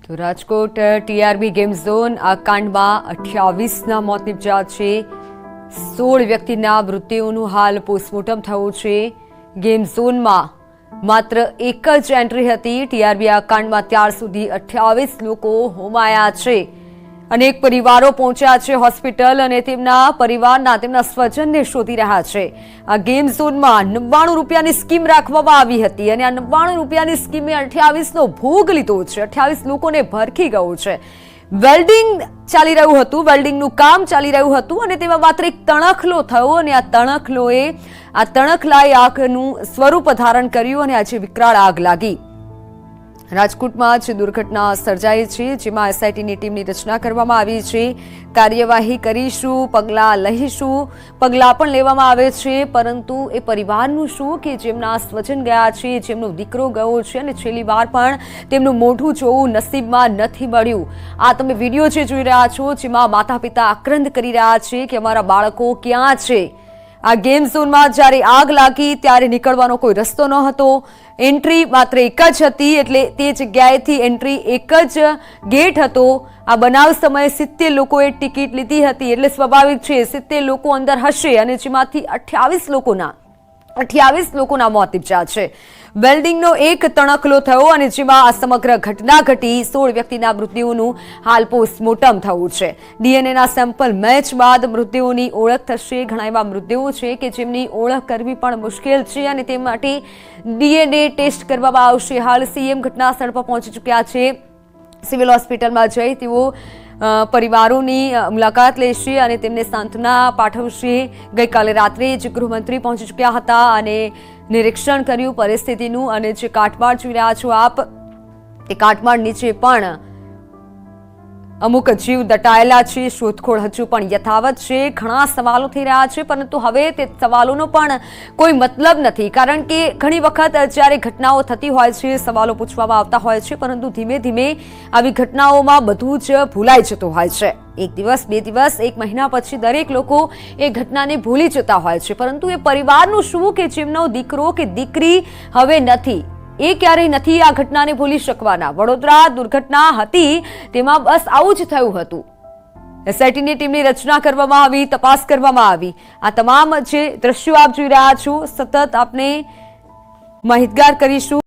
તો Rajkot TRB game zone આ કાંડમાં 28ના મોત નિપજ્યા છે। 16 વ્યક્તિના મૃત્યુનું હાલ પોસ્ટમોર્ટમ થયું છે। ગેમ ઝોનમાં માત્ર એક જ એન્ટ્રી હતી। ટીઆરબી આ કાંડમાં ત્યાર સુધી 28 લોકો હોમાયા છે। અનેક પરિવારો પહોંચ્યા છે હોસ્પિટલ અને તેમના પરિવારના તેમના સ્વજનને શોધી રહ્યા છે। આ ગેમ ઝોનમાં 99 રૂપિયાની સ્કીમ રાખવામાં આવી હતી અને આ 99 રૂપિયાની સ્કીમે 28નો ભોગ લીધો છે। 28 લોકોને ભરખી ગયો છે। વેલ્ડિંગ ચાલી રહ્યું હતું, વેલ્ડિંગનું કામ ચાલી રહ્યું હતું અને તેમાં માત્ર એક તણખલો થયો અને આ તણખલાએ આગનું સ્વરૂપ ધારણ કર્યું અને આજે વિકરાળ આગ લાગી। રાજકોટમાં જ દુર્ઘટના સર્જાઈ છે, જેમાં એસઆઈટીની ટીમની રચના કરવામાં આવી છે। કાર્યવાહી કરીશું, પગલાં લઈશું, પગલાં પણ લેવામાં આવે છે, પરંતુ એ પરિવારનું શું કે જેમના સ્વજન ગયા છે, જેમનો દીકરો ગયો છે અને છેલ્લી વાર પણ તેમનું મોઢું જોવું નસીબમાં નથી મળ્યું। આ તમે વિડીયો જે જોઈ રહ્યા છો, જેમાં માતા પિતા આક્રંદ કરી રહ્યા છે કે અમારા બાળકો ક્યાં છે। આ ગેમ ઝોનમાં જ્યારે આગ લાગી ત્યારે નીકળવાનો કોઈ રસ્તો ન હતો। એન્ટ્રી માત્ર એક જ હતી, એટલે તે જગ્યાએથી એન્ટ્રી એક જ ગેટ હતો। આ બનાવ સમયે 70 લોકોએ ટિકિટ લીધી હતી, એટલે સ્વાભાવિક છે 70 લોકો અંદર હશે અને જેમાંથી 28 લોકોના મોત નિપજ્યા છે। વેલ્ડિંગનો એક તણખલો થયો અને જેમાં આ સમગ્ર ઘટના ઘટી। 16 વ્યક્તિના મૃત્યુનું હાલ પોસ્ટમોર્ટમ થયું છે। ડીએનએના સેમ્પલ મેચ બાદ મૃત્યુની ઓળખ થશે। ઘણા એવા મૃતદેહો છે કે જેમની ઓળખ કરવી પણ મુશ્કેલ છે અને તે માટે ડીએનએ ટેસ્ટ કરવામાં આવશે। હાલ સીએમ ઘટના સ્થળ પર પહોંચી ચૂક્યા છે। સિવિલ હોસ્પિટલમાં જઈ તેઓ પરિવારોની મુલાકાત લેશે અને તેમને સાંત્વના પાઠવશે। ગઈકાલે રાત્રે જ ગૃહમંત્રી પહોંચી ચૂક્યા હતા અને નિરીક્ષણ કર્યું પરિસ્થિતિનું અને જે કાટમાળ જોઈ રહ્યા છો આપ, તે કાટમાળ નીચે પણ અમુક જીવ દટાયેલા છે। શોધખોળ હજુ પણ યથાવત છે। ઘણા સવાલો થઈ રહ્યા છે, પરંતુ હવે તે સવાલોનો પણ કોઈ મતલબ નથી, કારણ કે ઘણી વખત જ્યારે ઘટનાઓ થતી હોય છે સવાલો પૂછવામાં આવતા હોય છે, પરંતુ ધીમે ધીમે આવી ઘટનાઓમાં બધું જ ભૂલાઈ જતું હોય છે। એક દિવસ, બે દિવસ, એક મહિના પછી દરેક લોકો એ ઘટનાને ભૂલી જતા હોય છે, પરંતુ એ પરિવારનું શું કે જેમનો દીકરો કે દીકરી હવે નથી, એ ક્યારેય નથી આ ઘટનાને ભૂલી શકવાના। વડોદરા દુર્ઘટના હતી તેમાં બસ આવું જ થયું હતું। એસઆઈટીની ટીમની રચના કરવામાં આવી, તપાસ કરવામાં આવી। આ તમામ જે દ્રશ્યો આપ જોઈ રહ્યા છો, સતત આપને માહિતગાર કરીશું।